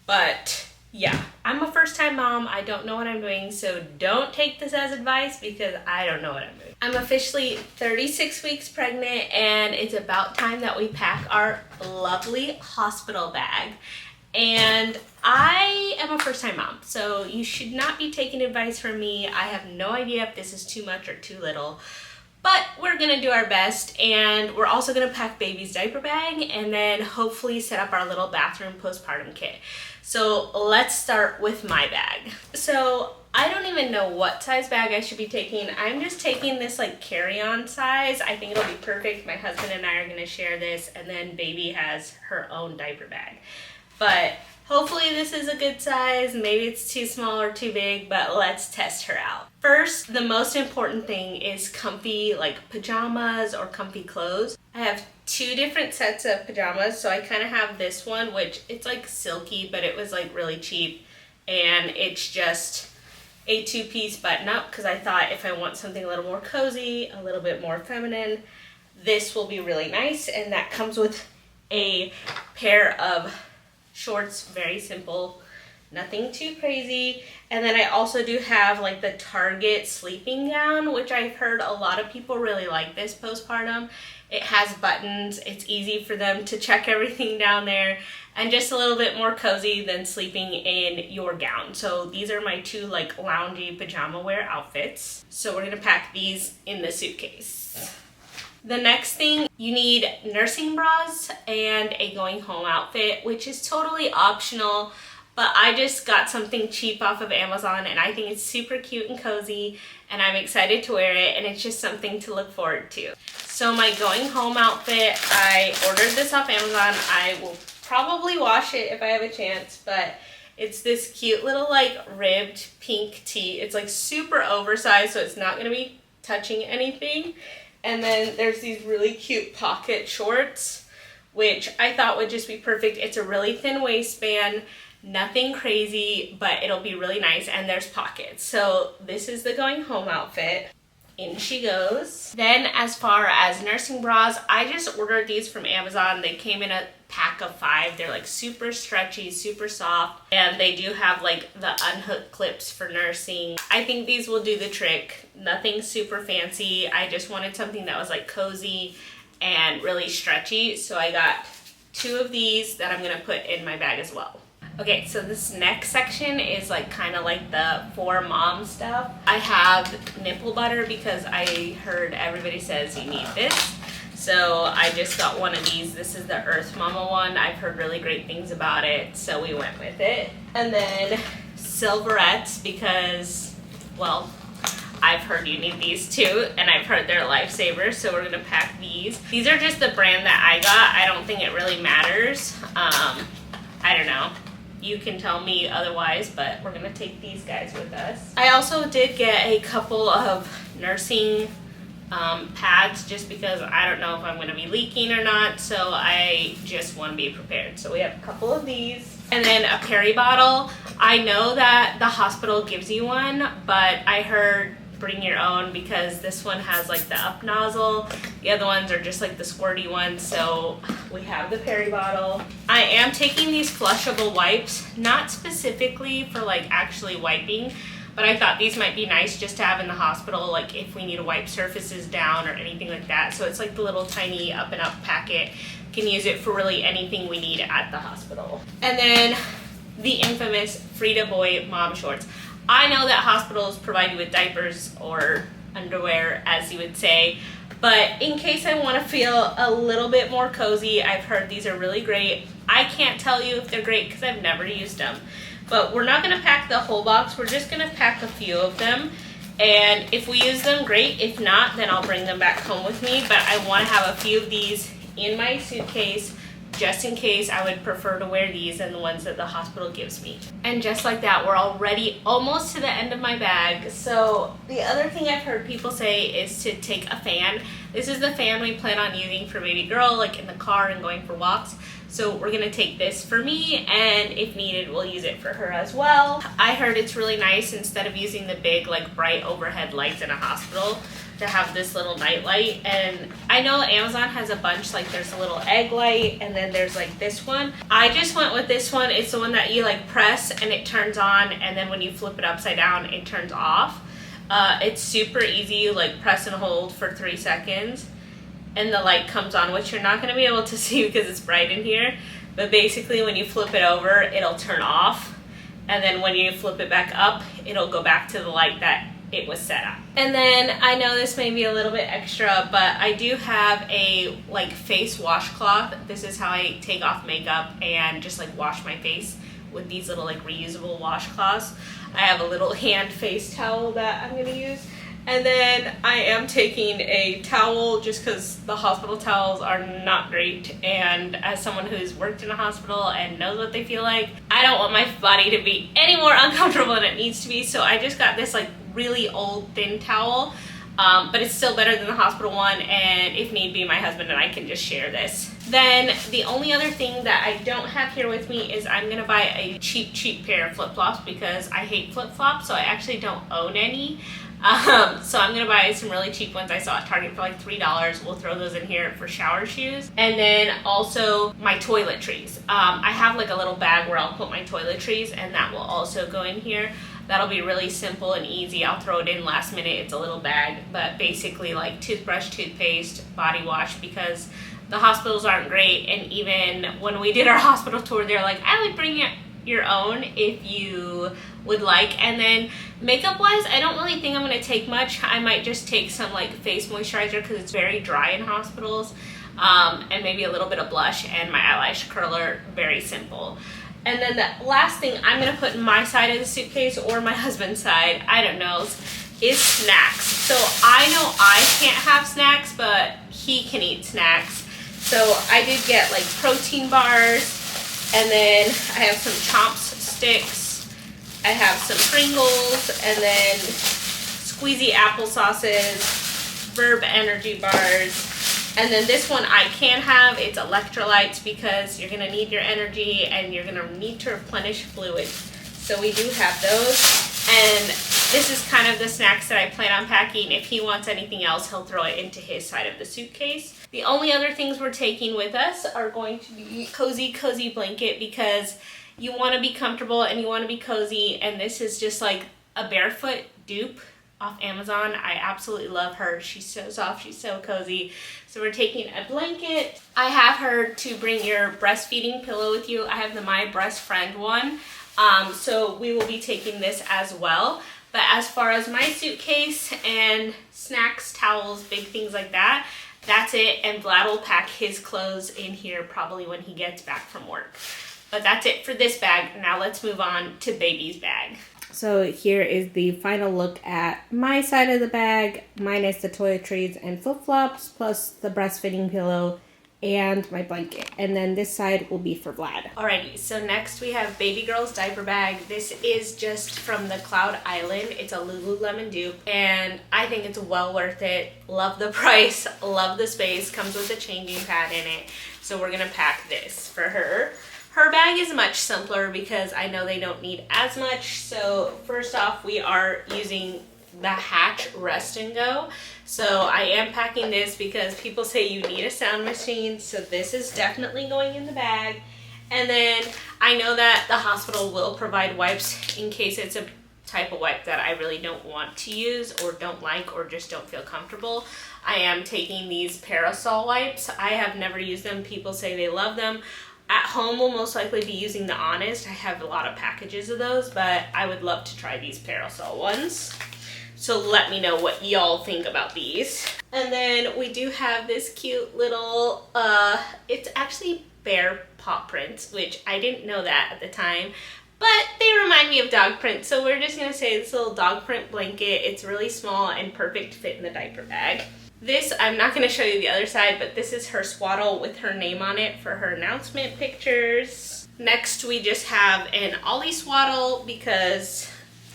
But yeah, I'm a first-time mom. I don't know what I'm doing, so don't take this as advice because I don't know what I'm doing. I'm officially 36 weeks pregnant, and it's about time that we pack our lovely hospital bag. And I am a first-time mom, so you should not be taking advice from me. I have no idea if this is too much or too little, but we're gonna do our best. And we're also gonna pack baby's diaper bag and then hopefully set up our little bathroom postpartum kit. So let's start with my bag. So I don't even know what size bag I should be taking. I'm just taking this like carry-on size. I think it'll be perfect. My husband and I are gonna share this, and then baby has her own diaper bag. But hopefully this is a good size. Maybe it's too small or too big, but let's test her out. First, the most important thing is comfy like pajamas or comfy clothes. I have 2 different sets of pajamas. So I kind of have this one, which it's like silky, but it was like really cheap. And it's just a 2-piece button up because I thought if I want something a little more cozy, a little bit more feminine, this will be really nice. And that comes with a pair of shorts, very simple, nothing too crazy. And then I also do have like the Target sleeping gown, which I've heard a lot of people really like this postpartum. It has buttons, it's easy for them to check everything down there, and just a little bit more cozy than sleeping in your gown. So these are my 2 like loungy pajama wear outfits. So we're gonna pack these in the suitcase. The next thing, you need nursing bras and a going home outfit, which is totally optional, but I just got something cheap off of Amazon and I think it's super cute and cozy, and I'm excited to wear it, and it's just something to look forward to. So my going home outfit, I ordered this off Amazon. I will probably wash it if I have a chance, but it's this cute little like ribbed pink tee. It's like super oversized, so it's not gonna be touching anything. And then there's these really cute pocket shorts, which I thought would just be perfect. It's a really thin waistband, nothing crazy, but it'll be really nice, and there's pockets. So this is the going home outfit. In she goes. Then as far as nursing bras, I just ordered these from Amazon. They came in a pack of 5. They're like super stretchy, super soft, and they do have like the unhook clips for nursing. I think these will do the trick. Nothing super fancy. I just wanted something that was like cozy and really stretchy. So I got 2 of these that I'm gonna put in my bag as well. Okay, so this next section is like kind of like the for mom stuff. I have nipple butter because I heard everybody says you need this. So I just got one of these. This is the Earth Mama one. I've heard really great things about it, so we went with it. And then Silverettes because, well, I've heard you need these too, and I've heard they're lifesavers, so we're gonna pack these. These are just the brand that I got. I don't think it really matters. I don't know. You can tell me otherwise, but we're gonna take these guys with us. I also did get a couple of nursing pads just because I don't know if I'm gonna be leaking or not, so I just wanna be prepared. So we have a couple of these. And then a peri bottle. I know that the hospital gives you one, but I heard bring your own because this one has like the up nozzle. The other ones are just like the squirty ones, so we have the peri bottle. I am taking these flushable wipes, not specifically for like actually wiping, but I thought these might be nice just to have in the hospital, like if we need to wipe surfaces down or anything like that. So it's like the little tiny up and up packet. Can use it for really anything we need at the hospital. And then the infamous Frida Boy mom shorts. I know that hospitals provide you with diapers or underwear, as you would say, but in case I want to feel a little bit more cozy, I've heard these are really great. I can't tell you if they're great because I've never used them, but we're not going to pack the whole box. We're just going to pack a few of them, and if we use them, great. If not, then I'll bring them back home with me, but I want to have a few of these in my suitcase just in case. I would prefer to wear these than the ones that the hospital gives me. And just like that, we're already almost to the end of my bag. So the other thing I've heard people say is to take a fan. This is the fan we plan on using for baby girl, like in the car and going for walks. So we're gonna take this for me, and if needed, we'll use it for her as well. I heard it's really nice, instead of using the big, like, bright overhead lights in a hospital, to have this little night light. And I know Amazon has a bunch, like there's a little egg light, and then there's like this one. I just went with this one. It's the one that you like press and it turns on, and then when you flip it upside down, it turns off. It's super easy. You like press and hold for 3 seconds and the light comes on, which you're not going to be able to see because it's bright in here. But basically when you flip it over, it'll turn off. And then when you flip it back up, it'll go back to the light that it was set up. And then I know this may be a little bit extra, but I do have a like face washcloth. This is how I take off makeup and just like wash my face, with these little like reusable washcloths. I have a little hand face towel that I'm gonna use. And then I am taking a towel just because the hospital towels are not great. And as someone who's worked in a hospital and knows what they feel like, I don't want my body to be any more uncomfortable than it needs to be. So I just got this like really old thin towel, but it's still better than the hospital one. And if need be, my husband and I can just share this. Then the only other thing that I don't have here with me is I'm gonna buy a cheap pair of flip-flops because I hate flip-flops, so I actually don't own any. So I'm gonna buy some really cheap ones I saw at Target for like $3. We'll throw those in here for shower shoes. And then also my toiletries. I have like a little bag where I'll put my toiletries, and that will also go in here. That'll be really simple and easy. I'll throw it in last minute. It's a little bag, but basically like toothbrush, toothpaste, body wash, because the hospitals aren't great. And even when we did our hospital tour, they're like, I would bring your own if you would like. And then makeup wise, I don't really think I'm gonna take much. I might just take some like face moisturizer because it's very dry in hospitals, and maybe a little bit of blush and my eyelash curler. Very simple. And then the last thing I'm gonna put in my side of the suitcase, or my husband's side, I don't know, is snacks. So I know I can't have snacks, but he can eat snacks. So I did get like protein bars, and then I have some Chomps sticks, I have some Pringles, and then squeezy apple sauces, Verb energy bars. And then this one I can have, it's electrolytes, because you're gonna need your energy and you're gonna need to replenish fluids. So we do have those. And this is kind of the snacks that I plan on packing. If he wants anything else, he'll throw it into his side of the suitcase. The only other things we're taking with us are going to be cozy blanket, because you wanna be comfortable and you wanna be cozy. And this is just like a barefoot dupe off Amazon. I absolutely love her. She's so soft, she's so cozy. So we're taking a blanket. I have heard to bring your breastfeeding pillow with you. I have the My Breast Friend one. So we will be taking this as well. But as far as my suitcase and snacks, towels, big things like that, that's it. And Vlad will pack his clothes in here probably when he gets back from work. But that's it for this bag. Now let's move on to baby's bag. So here is the final look at my side of the bag, minus the toiletries and flip-flops, plus the breastfeeding pillow and my blanket. And then this side will be for Vlad. Alrighty, so next we have baby girl's diaper bag. This is just from the Cloud Island. It's a Lululemon dupe, and I think it's well worth it. Love the price, love the space, comes with a changing pad in it. So we're gonna pack this for her. Her bag is much simpler because I know they don't need as much. So first off, we are using the Hatch Rest and Go. So I am packing this because people say you need a sound machine. So this is definitely going in the bag. And then I know that the hospital will provide wipes in case it's a type of wipe that I really don't want to use or don't like or just don't feel comfortable. I am taking these parasol wipes. I have never used them. People say they love them. At home, we'll most likely be using the Honest. I have a lot of packages of those, but I would love to try these parasol ones. So let me know what y'all think about these. And then we do have this cute little, it's actually bear paw prints, which I didn't know that at the time, but they remind me of dog prints. So we're just gonna say this little dog print blanket. It's really small and perfect fit in the diaper bag. This, I'm not going to show you the other side, but this is her swaddle with her name on it for her announcement pictures. Next, we just have an Ollie swaddle because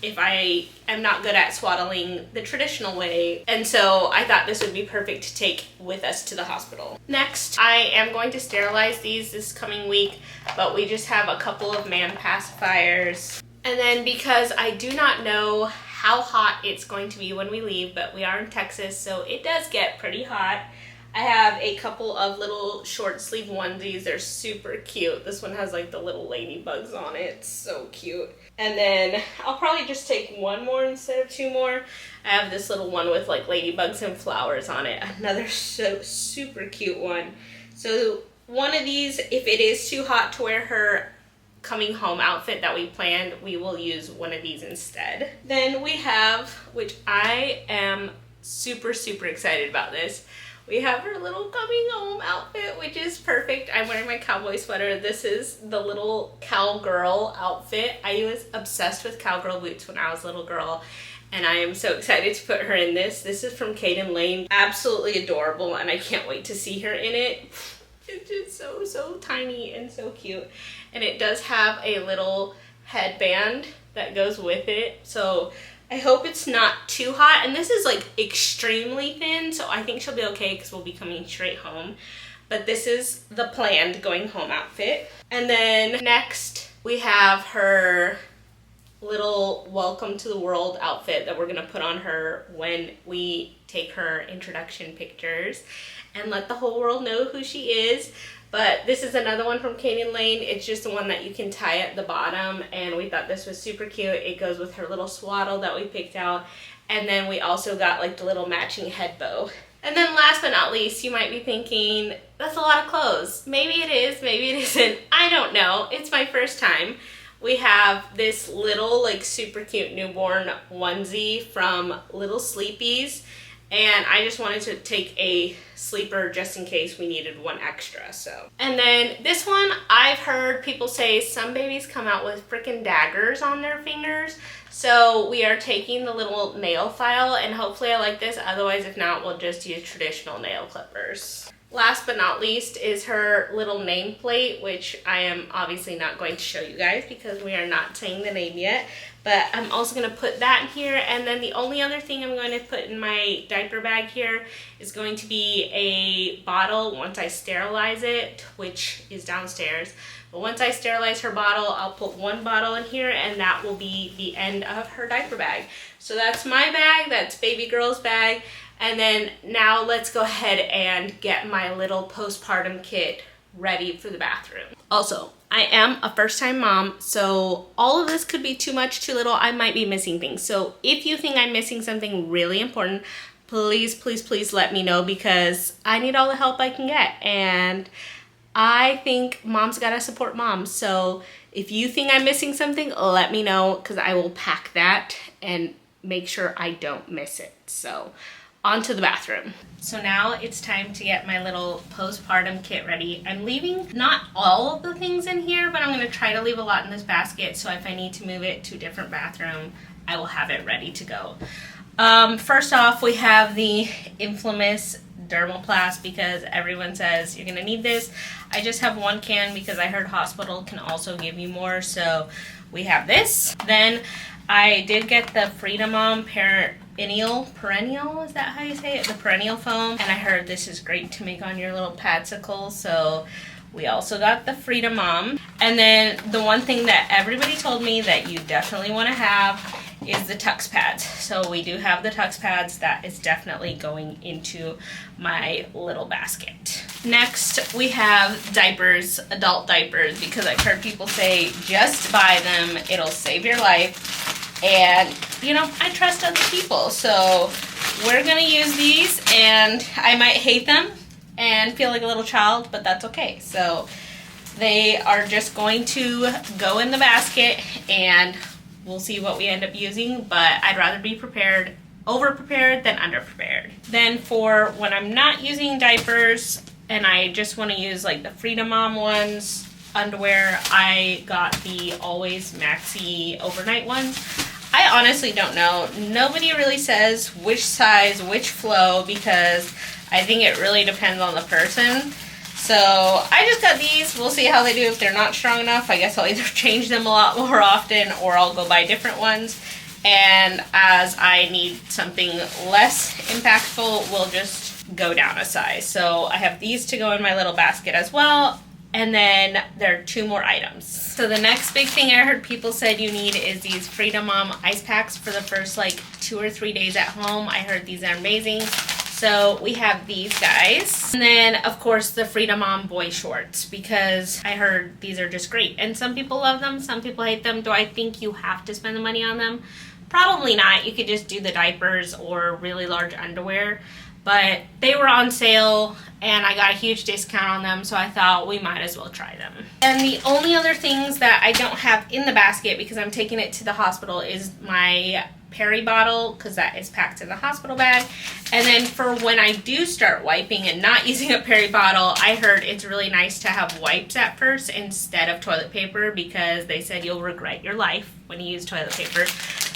if I am not good at swaddling the traditional way. And so I thought this would be perfect to take with us to the hospital. Next, I am going to sterilize these this coming week, but we just have a couple of man pacifiers. And then because I do not know how hot it's going to be when we leave, but we are in Texas, so it does get pretty hot. I have a couple of little short sleeve onesies. They're super cute. This one has like the little ladybugs on it. It's so cute. And then I'll probably just take one more instead of two more. I have this little one with like ladybugs and flowers on it. Another super cute one. So one of these, if it is too hot to wear her coming home outfit that we planned, we will use one of these instead. Then we have, which I am super excited about this, we have her little coming home outfit, which is perfect. I'm wearing my cowboy sweater. This is the little cowgirl outfit. I was obsessed with cowgirl boots when I was a little girl, and I am so excited to put her in this. This is from Caden Lane. Absolutely adorable, and I can't wait to see her in it. It's just so tiny and so cute. And it does have a little headband that goes with it. So I hope it's not too hot. And this is like extremely thin, so I think she'll be okay because we'll be coming straight home. But this is the planned going home outfit. And then next we have her little welcome to the world outfit that we're gonna put on her when we take her introduction pictures and let the whole world know who she is. But this is another one from Canyon Lane. It's just the one that you can tie at the bottom, and we thought this was super cute. It goes with her little swaddle that we picked out, and then we also got like the little matching head bow. And then last but not least, you might be thinking, that's a lot of clothes. Maybe it is, maybe it isn't. I don't know. It's my first time. We have this little like super cute newborn onesie from Little Sleepies. And I just wanted to take a sleeper just in case we needed one extra, so. And then this one, I've heard people say some babies come out with freaking daggers on their fingers. So we are taking the little nail file, and hopefully I like this. Otherwise, if not, we'll just use traditional nail clippers. Last but not least is her little nameplate, which I am obviously not going to show you guys because we are not saying the name yet. But I'm also going to put that in here. And then the only other thing I'm going to put in my diaper bag here is going to be a bottle once I sterilize it, which is downstairs. But once I sterilize her bottle, I'll put one bottle in here, and that will be the end of her diaper bag. So that's my bag. That's baby girl's bag. And then now let's go ahead and get my little postpartum kit ready for the bathroom. Also, I am a first-time mom, so all of this could be too much, too little. I might be missing things. So if you think I'm missing something really important, please let me know, because I need all the help I can get. And I think moms gotta support moms. So if you think I'm missing something, let me know, because I will pack that and make sure I don't miss it. So on to the bathroom. So now it's time to get my little postpartum kit ready. I'm leaving not all of the things in here, but I'm gonna try to leave a lot in this basket, so if I need to move it to a different bathroom, I will have it ready to go. First off, we have the infamous Dermoplast, because everyone says you're gonna need this. I just have one can because I heard hospital can also give you more, so we have this. Then I did get the Freedom Mom perennial, is that how you say it? The perennial foam, and I heard this is great to make on your little padsicles, so we also got the Freedom Mom. And then the one thing that everybody told me that you definitely want to have is the Tux pads. So we do have the Tux pads. That is definitely going into my little basket. Next, we have diapers, adult diapers, because I've heard people say just buy them, it'll save your life. And, you know, I trust other people, so we're gonna use these, and I might hate them and feel like a little child, but that's okay. So they are just going to go in the basket, and we'll see what we end up using, but I'd rather be prepared, over-prepared than under-prepared. Then for when I'm not using diapers, and I just wanna use like the Freedom Mom ones, underwear, I got the Always Maxi overnight ones. I honestly don't know. Nobody really says which size, which flow, because I think it really depends on the person. So I just got these. We'll see how they do. If they're not strong enough, I guess I'll either change them a lot more often, or I'll go buy different ones. And as I need something less impactful, we'll just go down a size. So I have these to go in my little basket as well. And then there are 2 more items. So the next big thing I heard people said you need is these Freedom Mom ice packs for the first like 2 or 3 days at home. I heard these are amazing. So we have these guys. And then of course the Freedom Mom boy shorts, because I heard these are just great. And some people love them, some people hate them. Do I think you have to spend the money on them? Probably not. You could just do the diapers or really large underwear. But they were on sale and I got a huge discount on them, so I thought we might as well try them. And the only other things that I don't have in the basket because I'm taking it to the hospital is my peri bottle, because that is packed in the hospital bag. And then for when I do start wiping and not using a peri bottle, I heard it's really nice to have wipes at first instead of toilet paper, because they said you'll regret your life when you use toilet paper.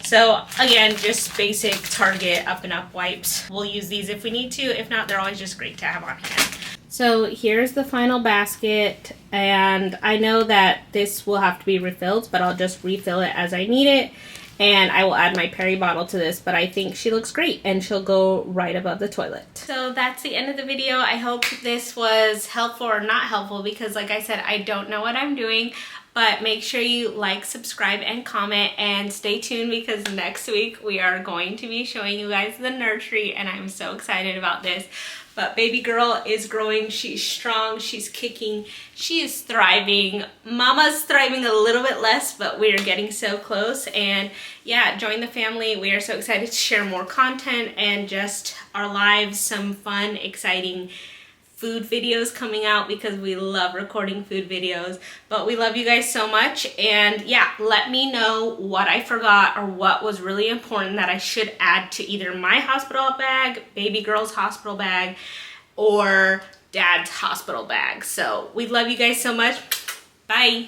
So again, just basic Target up and up wipes. We'll use these if we need to. If not, they're always just great to have on hand. So here's the final basket, and I know that this will have to be refilled, but I'll just refill it as I need it. And I will add my peri bottle to this, but I think she looks great and she'll go right above the toilet. So that's the end of the video. I hope this was helpful or not helpful, because like I said, I don't know what I'm doing. But make sure you like, subscribe, and comment, and stay tuned because next week we are going to be showing you guys the nursery, and I'm so excited about this. But baby girl is growing, she's strong, she's kicking, she is thriving. Mama's thriving a little bit less, but we're getting so close. And yeah, join the family. We are so excited to share more content and just our lives, some fun, exciting food videos coming out, because we love recording food videos. But we love you guys so much, and yeah, let me know what I forgot or what was really important that I should add to either my hospital bag, baby girl's hospital bag, or dad's hospital bag. So we love you guys so much. Bye.